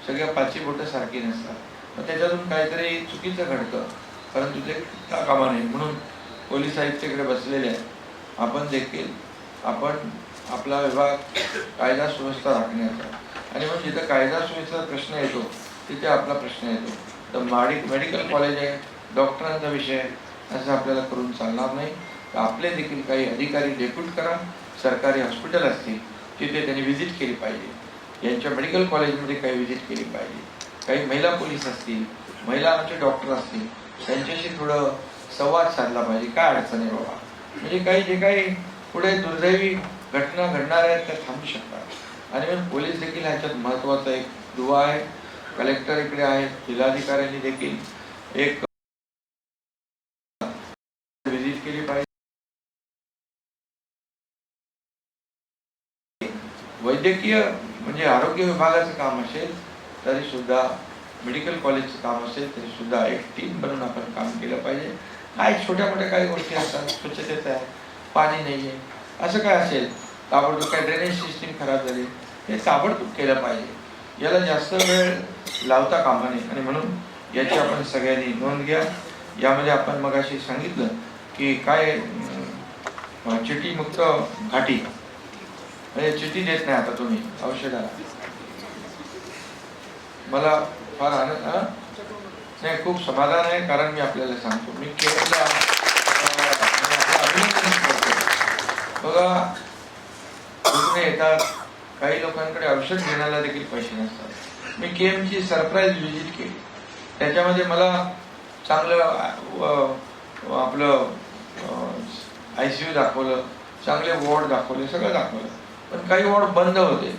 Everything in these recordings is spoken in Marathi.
सगळ्या पाचही बोटं सारखी नसतात, मग त्याच्यातून काहीतरी चुकीचं घडतं, परंतु ते घडता कामा नये म्हणून पोलीस आयुक्ताकडे बसलेले आहे. आपण देखील आपला विभाग कायदा सुव्यवस्था राखण्याचा, आणि मग जिथं कायदा सुव्यवस्था प्रश्न येतो तिथे आपला प्रश्न येतो. तर मेडिकल कॉलेज आहे, डॉक्टरांचा विषय आहे असं आपल्याला करून चालणार नाही. तर आपले देखील काही अधिकारी डेप्यूट करा, सरकारी हॉस्पिटल असतील तिथे त्यांनी व्हिजिट केली पाहिजे, यांच्या मेडिकल कॉलेजमध्ये काही व्हिजिट केली पाहिजे, काही महिला पोलीस असतील, महिला आमचे डॉक्टर असतील त्यांच्याशी थोडं संवाद साधला पाहिजे. काय अडचण आहे बाबा, म्हणजे जे काही पुढे दुर्दैवी घटना घडणार आहेत त्या थांबू शकतात. आणि मग पोलीस देखील ह्याच्यात महत्त्वाचा एक दुवा आहे. कलेक्टर इकडे आहेत, जिल्हाधिकाऱ्यांनी देखील एक व्हिजिट केली पाहिजे. वैद्यकीय म्हणजे आरोग्य विभागाचं काम असेल तरी सुद्धा, मेडिकल कॉलेजचं काम असेल तरी सुद्धा एक टीम बनवून आपण काम केलं पाहिजे. काय छोट्या मोठ्या काही गोष्टी असतात, स्वच्छतेचं आहे, पाणी नाही आहे, असं काय असेल, ताबडतोब काय ड्रेनेज सिस्टीम खराब झाली, हे ताबडतोब केलं पाहिजे. याला जास्त वेळ लावता कामा नये. आणि म्हणून याची आपण सगळ्यांनी नोंद घ्या. यामध्ये आपण मगाशी सांगितलं की काय चिठ्ठीमुक्त घाटी, म्हणजे चिठ्ठी देत नाही आता तुम्ही औषधाला. मला फार आनंद नाही, खूप समाधान आहे, कारण मी आपल्याला सांगतो, मी केवळ अभिनंदन करतो. बघा, रुग्ण येतात, काही लोकांकडे औषध घेण्याला देखील पैसे नसतात. मी केएमची सरप्राईज व्हिजिट केली, त्याच्यामध्ये मला चांगलं आपलं ICU दाखवलं, चांगले वॉर्ड दाखवले, सगळं दाखवलं. पण काही वॉर्ड बंद होते.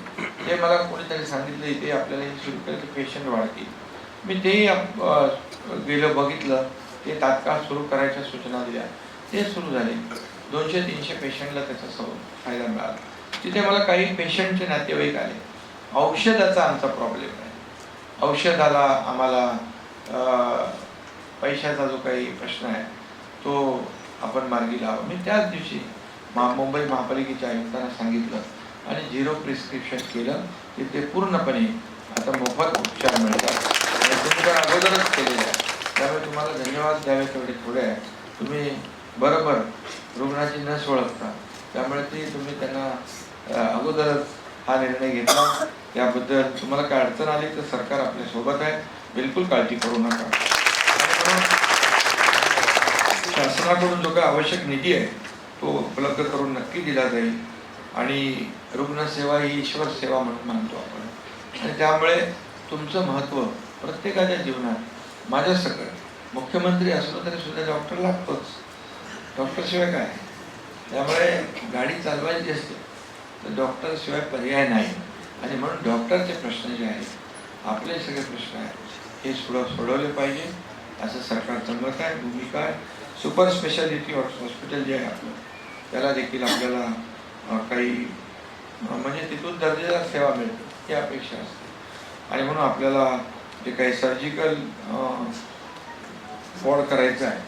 ते मला कोणीतरी सांगितलं इथे आपल्याला सुरू केलं तर पेशंट वाढतील. मी तेही गेलं, बघितलं, ते तात्काळ सुरू करायच्या सूचना दिल्या, ते सुरू झाले. 200-300 पेशंटला त्याचा फायदा मिळाला. तिथे मला काही पेशंटचे नातेवाईक आले. औषधाचा आमचा प्रॉब्लेम आहे, औषधाला आम्हाला पैशाचा जो काही प्रश्न आहे तो आपण मार्गी लावा. मी त्याच दिवशी मुंबई महापालिकेच्या आयुक्तांना सांगितलं आणि 0 प्रिस्क्रिप्शन केलं. तिथे पूर्णपणे आता मोफत उपचार मिळतात. तुम्ही तर अगोदरच केलेलं आहे, त्यामुळे तुम्हाला धन्यवाद द्यावे तेवढे थोडे आहे. तुम्ही बरोबर रुग्णाची नस ओळखता, त्यामुळे ते तुम्ही त्यांना अगोदरच हा निर्णय घेतला. त्याबद्दल तुम्हाला काय अडचण आली तर सरकार आपल्या सोबत आहे, बिलकुल काळजी करू नका. शासनाकडून जो काही आवश्यक निधी आहे तो उपलब्ध करून नक्की दिला जाईल. आणि रुग्णसेवा ही ईश्वर सेवा म्हणून मानतो आपण, आणि त्यामुळे तुमचं महत्त्व प्रत्येकाच्या जीवनात, माझ्या सगळं मुख्यमंत्री असलो तरी सुद्धा डॉक्टर लागतोच, डॉक्टरशिवाय काय. त्यामुळे गाडी चालवायची असते तर डॉक्टरशिवाय पर्याय नाही. आणि म्हणून डॉक्टरचे प्रश्न जे आहेत, आपले सगळे प्रश्न आहेत, हे सोडवले पाहिजे असं सरकारचं मत आहे, भूमिका आहे. सुपर स्पेशालिटी हॉस्पिटल जे आहे आपलं, त्याला देखील आपल्याला काही म्हणजे तिथून दर्जेदार सेवा मिळते ही अपेक्षा असते. आणि म्हणून आपल्याला जे काही सर्जिकल वॉर्ड करायचं आहे,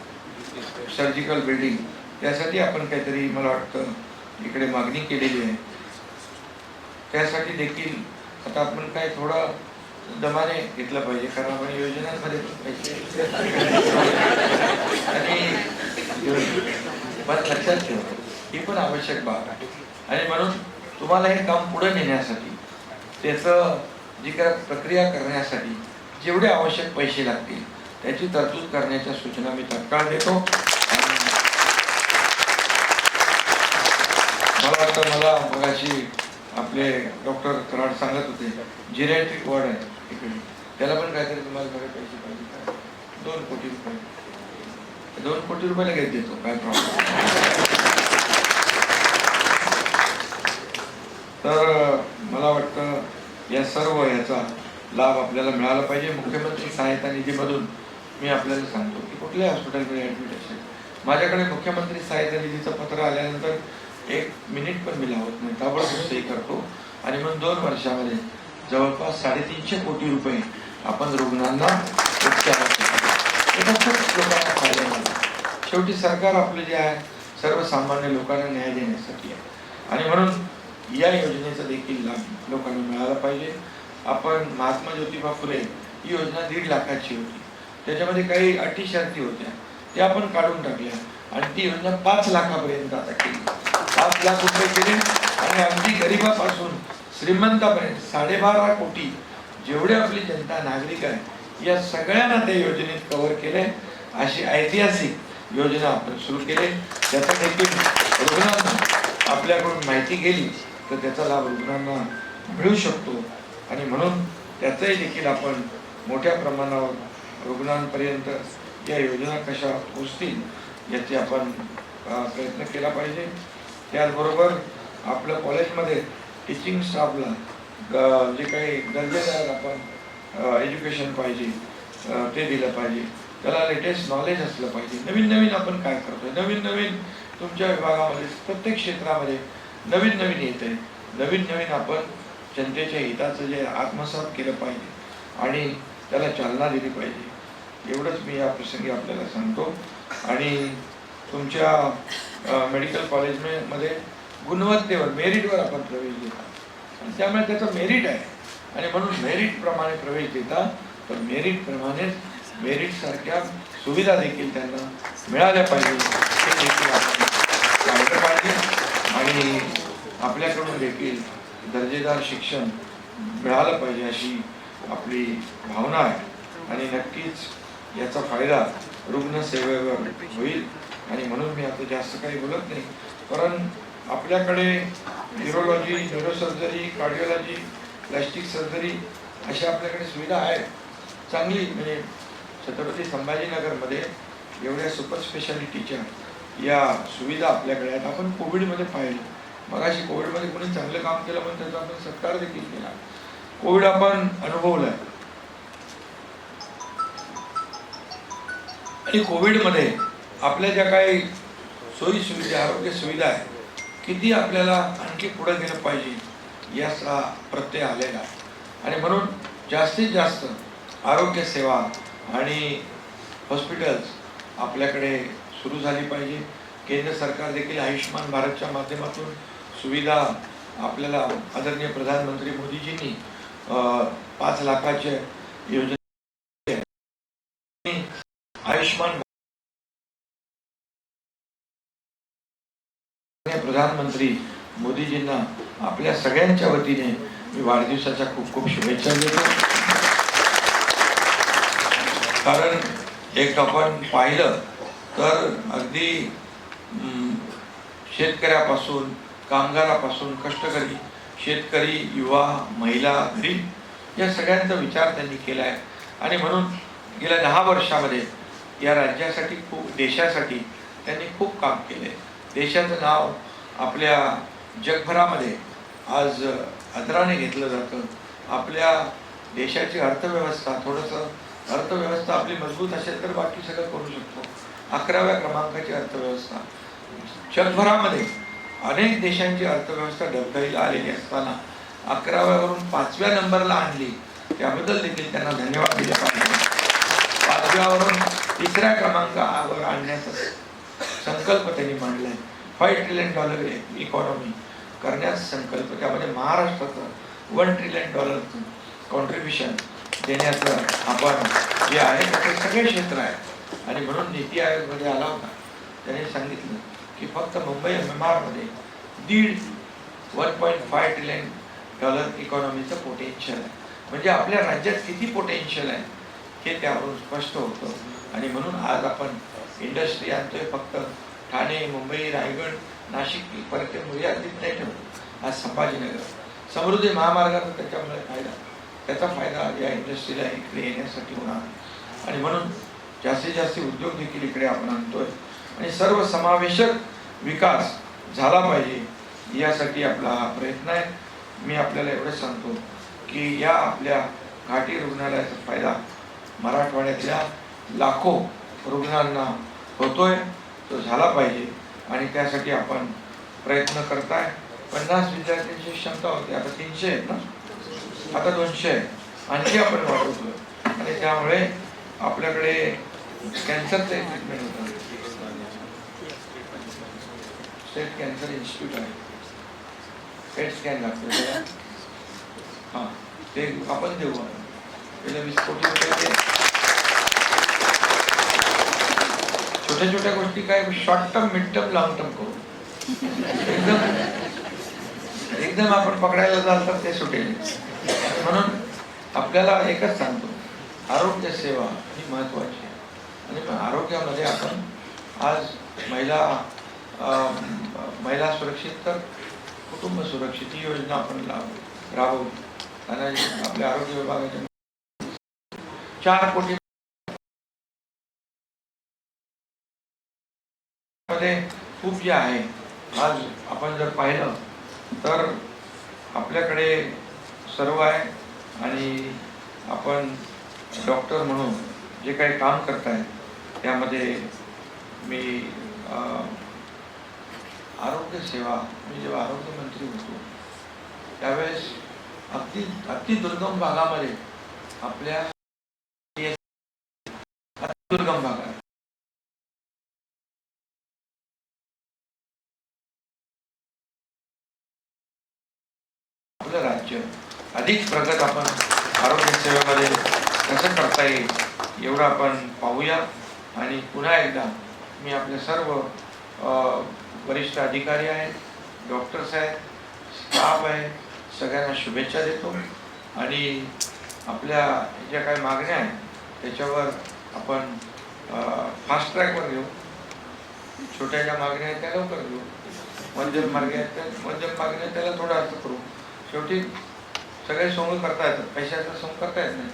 सर्जिकल बिल्डिंग, त्यासाठी आपण काहीतरी मला वाटतं इकडे मागणी केलेली आहे. त्यासाठी देखील आता आपण काय थोडं दमाने घेतलं पाहिजे, कारण आपण योजनांमध्ये पैसे आणि पण लक्षात ठेवतो, ही पण आवश्यक बाब आहे. आणि म्हणून तुम्हाला हे काम पुढे नेण्यासाठी, त्याचं जी काय प्रक्रिया करण्यासाठी जेवढे आवश्यक पैसे लागतील त्याची तरतूद करण्याच्या सूचना मी तत्काळ देतो. मला वाटतं, मला मगाशी आपले डॉक्टर कराड सांगत होते, जिरॅट्रिक वॉर्ड आहे इकडे, त्याला पण काहीतरी तुम्हाला बरे पैसे पाहिजे का, 2 कोटी रुपये, 2 कोटी रुपये लगेच देतो, काय प्रॉब्लेम. तर मला वाटतं या सर्व याचा लाभ आपल्याला मिळाला पाहिजे. मुख्यमंत्री सहायता निधीमधून मी आपल्याला सांगतो की कुठल्याही हॉस्पिटलमध्ये ॲडमिट असेल, माझ्याकडे मुख्यमंत्री सहायता निधीचं पत्र आल्यानंतर 1 मिनिट पण मी लावत नाही, ताबडतोब सही करतो. आणि मग 2 वर्षामध्ये जवळपास 350 कोटी रुपये आपण रुग्णांना उपचारासाठी, खूप लोकांना फायदा झाला. शेवटी सरकार आपलं जे आहे सर्वसामान्य लोकांना न्याय देण्यासाठी आहे. आणि म्हणून या योजनेचा देखील लाभ लोकांना मिळाला पाहिजे. आपण महात्मा ज्योतिबा फुले ही योजना 1.5 लाखाची होती. त्याच्यामध्ये काही अटी शर्ती होत्या, त्या आपण काढून टाकल्या आणि ती योजना 5 लाखापर्यंत आता केली. 5 लाख रुपये केले आणि अगदी गरिबापासून श्रीमंतापर्यंत 12.5 कोटी जेवढे आपली जनता नागरिक आहे या सगळ्यांना त्या योजनेत कव्हर केले. अशी ऐतिहासिक योजना आपण सुरू केली. त्याचा देखील रुग्णांना आपल्याकडून माहिती गेली तर त्याचा लाभ रुग्णांना मिळू शकतो आणि म्हणून त्याचाही देखील आपण मोठ्या प्रमाणावर रुग्णांपर्यंत या योजना कशा पोचतील याची आपण प्रयत्न केला पाहिजे. त्याचबरोबर आपल्या कॉलेजमध्ये टीचिंग स्टाफला जे काही दर्जेदार आपण एज्युकेशन पाहिजे ते दिलं पाहिजे. त्याला लेटेस्ट नॉलेज असलं पाहिजे. नवीन नवीन आपण काय करतोय, नवीन नवीन तुमच्या विभागामध्ये प्रत्येक क्षेत्रामध्ये नवीन नवीन येत आहे. नवीन नवीन आपण जनतेच्या हिताचं जे आत्मसात केलं पाहिजे आणि त्याला चालना दिली पाहिजे. एवढंच मी या प्रसंगी आपल्याला सांगतो. आणि तुमच्या मेडिकल कॉलेजमध्ये गुणवत्तेवर मेरिटवर आपण प्रवेश देता आणि त्यामुळे त्याचं मेरिट आहे आणि म्हणून मेरिटप्रमाणे प्रवेश देता तर मेरिटप्रमाणेच मेरिटसारख्या सुविधा देखील त्यांना मिळाल्या पाहिजे हे देखील आपण पाहिलं पाहिजे आणि आपल्याकडून देखील दर्जेदार शिक्षण मिळालं पाहिजे अशी आपली भावना आहे आणि नक्कीच याचा फायदा रुग्णसेवेवर होईल. आणि म्हणून मी आता जास्त काही बोलत नाही, कारण आपल्याकडे neurology, neurosurgery, cardiology, plastic surgery अशा आपल्याकडे सुविधा आहेत चांगली. म्हणजे छत्रपती संभाजीनगरमध्ये एवढ्या सुपर स्पेशालिटीच्या या सुविधा आपल्याकडे आहेत. आपण कोविडमध्ये पाहिलं, मगाशी कोविडमध्ये कोणी चांगलं काम केलं म्हणून त्याचा आपण सत्कार देखील केला. कोविड आपण अनुभवलाय आणि कोविडमध्ये आपल्या ज्या काही सोयी सुविधा, आरोग्य सुविधा आहे, किती आपल्याला आणखी पुढे गेलं पाहिजे याचा प्रत्यय आलेला आहे. आणि म्हणून जास्तीत जास्त आरोग्य सेवा आणि हॉस्पिटल्स आपल्याकडे सुरू झाली पाहिजे. केंद्र सरकार देखील आयुष्यमान भारतच्या माध्यमातून सुविधा आपल्याला आदरणीय प्रधानमंत्री मोदीजींनी 5 लाखाच्या योजना आयुष्मान प्रधानमंत्री मोदीजींना आपल्या सगळ्यांच्या वतीने मी वाढदिवसाच्या खूप खूप शुभेच्छा देतो. कारण एक आपण पाहिलं तर अगदी शेतकऱ्यापासून, कामगारापासून, कष्टकरी, शेतकरी, युवा, महिला, गरीब या सगळ्यांचा विचार त्यांनी केला आहे. आणि म्हणून गेल्या 10 वर्षामध्ये या राज्यासाठी देशासाठी त्यांनी खूप काम केले. देशाचं नाव आपल्या जगभरामध्ये आज आदराने घेतलं जातं. आपल्या देशाची अर्थव्यवस्था अर्थव्यवस्था आपली मजबूत असेल तर बाकी सगळं करू शकतो. 11व्या क्रमांकाची अर्थव्यवस्था जगभरामध्ये अनेक देशांची अर्थव्यवस्था डबघाईला आलेली असताना 11व्यावरून 5व्या नंबरला आणली, त्याबद्दल देखील त्यांना धन्यवाद दिले पाहिजे. 5व्यावरून 3ऱ्या क्रमांकावर आणण्याचा संकल्प त्यांनी मांडलाय. $5 ट्रिलियन इकॉनॉमी करण्याचा संकल्प, त्यामध्ये महाराष्ट्राचं $1 ट्रिलियन कॉन्ट्रीब्युशन देण्याचं आपण जे आहे ते सगळे क्षेत्र आहे. आणि म्हणून नीती आयोगमध्ये आला होता, त्याने सांगितलं की फक्त मुंबई MMRमध्ये $1.5 ट्रिलियन इकॉनॉमीचं पोटेन्शियल आहे. म्हणजे आपल्या राज्यात किती पोटेन्शियल आहे हे त्यावरून स्पष्ट होतं. आणि म्हणून आज आपण इंडस्ट्री आणतोय. फक्त ठाणे, मुंबई, रायगड, नाशिक परत मर्यादित नाही ठेवतो. आज संभाजीनगर समृद्धी महामार्गाचा त्याचा फायदा या इंडस्ट्रीला इकडे येण्यासाठी होणार. आणि म्हणून जास्तीत जास्त उद्योग देखील इकडे आपण आणतोय आणि सर्वसमावेशक विकास झाला पाहिजे यासाठी आपला हा प्रयत्न आहे. मी आपल्याला एवढं सांगतो की या आपल्या घाटी रुग्णालयाचा फायदा मराठवाड्यातल्या लाखो रुग्णांना होतोय, तो झाला पाहिजे आणि त्यासाठी आपण प्रयत्न करताय. 50 विद्यार्थ्यांची क्षमता होती, आता 300 आहेत ना, आता 200 आहे, आणखी आपण वाढवतोय. आणि त्यामुळे आपल्याकडे कॅन्सरचं ट्रीटमेंट होतं. स्टेट कॅन्सर इन्स्टिट्यूट आहे, पेट स्कॅन लागतो. हां, ते आपण देऊ. गेल्या 20 कोटी रुपये ते छोट्या छोट्या गोष्टी काय short term, mid term, long term करू. एकदम आपण पकडायला जाल तर ते सुटेल. म्हणून आपल्याला एकच सांगतो, आरोग्य सेवा ही महत्त्वाची आहे. आणि मग आरोग्यामध्ये आपण आज महिला सुरक्षित तर कुटुंब सुरक्षित ही योजना आपण राबवू. आणि आपल्या आरोग्य विभागाच्या 4 कोटी मध्ये खूप जे आहे. आज आपण जर पाहिलं तर आपल्याकडे सर्व आहे. आणि आपण डॉक्टर म्हणून जे काही काम करताय त्यामध्ये मी आरोग्य सेवा, मी जेव्हा आरोग्य मंत्री होतो त्यावेळेस अति दुर्गम भागामध्ये आपल्या दुर्गम भागात आपलं राज्य अधिक प्रगत आपण आरोग्य सेवेमध्ये कसं करता येईल एवढं आपण पाहूया. आणि पुन्हा एकदा मी आपले सर्व वरिष्ठ अधिकारी आहेत, डॉक्टर्स आहेत, स्टाफ आहे, सगळ्यांना शुभेच्छा देतो. आणि आपल्या ज्या काही मागण्या आहेत त्याच्यावर आपण फास्ट ट्रॅकवर घेऊ. छोट्या ज्या मागण्या आहेत त्या लवकर घेऊ. मध्यम मार्ग आहेत त्या मध्यम मागण्या त्याला थोडा अर्थ करू. शेवटी सगळे सोंग करता येतात, पैशाचं सोंग करता येत नाही.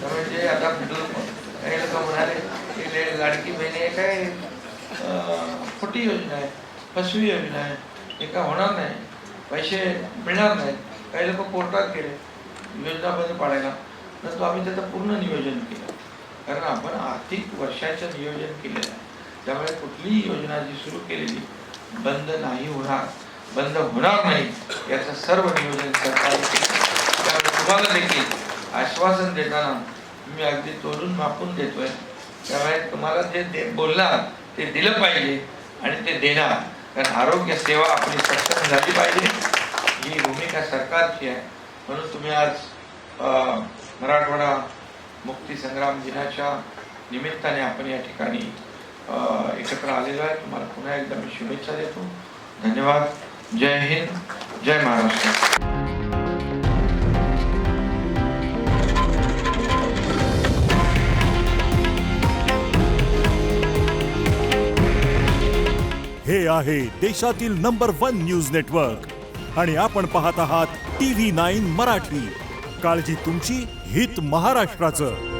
त्यामुळे जे आता काही लोक म्हणाले की लाडकी बहिणी आहे काय खोटी योजना आहे, फसवी योजना आहे, हे काय होणार नाही, पैसे मिळणार नाहीत. काही लोक कोर्टात गेले योजनामध्ये पाडायला, परंतु आम्ही त्याचं पूर्ण नियोजन केलं. कारण आपण आर्थिक वर्षाचं नियोजन केलेलं आहे. त्यामुळे कुठलीही योजना जी सुरू केलेली बंद नाही होणार, बंद होणार नाही याचं सर्व नियोजन सरकारने केलं. त्यामुळे तुम्हाला देखील आश्वासन देताना मी अगदी तोडून मापून देतोय. त्यामुळे तुम्हाला जे बोलणार ते दिलं पाहिजे आणि ते देणार. कारण आरोग्य सेवा आपली सक्षम झाली पाहिजे ही भूमिका सरकारची आहे. म्हणून तुम्ही आज मराठवाडा मुक्ती संग्राम दिनाच्या निमित्ताने आपण या ठिकाणी एकत्र आलेलो आहे. तुम्हाला पुन्हा एकदा मी शुभेच्छा देतो. धन्यवाद. जय हिंद, जय महाराष्ट्र. हे आहे देशातील नंबर 1 न्यूज नेटवर्क आणि आपण पाहत आहात TV9 मराठी. काळजी तुमची, हित महाराष्ट्राचं.